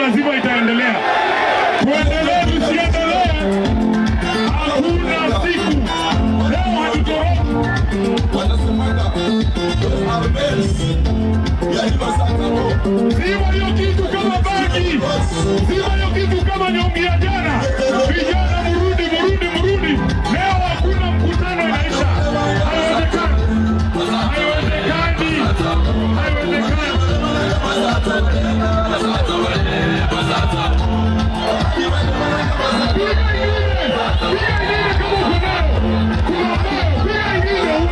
lazima itaendelea. Tuendelee tusiendelee, hakuna siku. Leo hatutoroki. Zima hiyo kitu kama bagi, zima hiyo kitu kama nyongi ya jana. Vijana murudi. Leo hakuna mkutano inaisha. Haiwezekani. Piga ingine.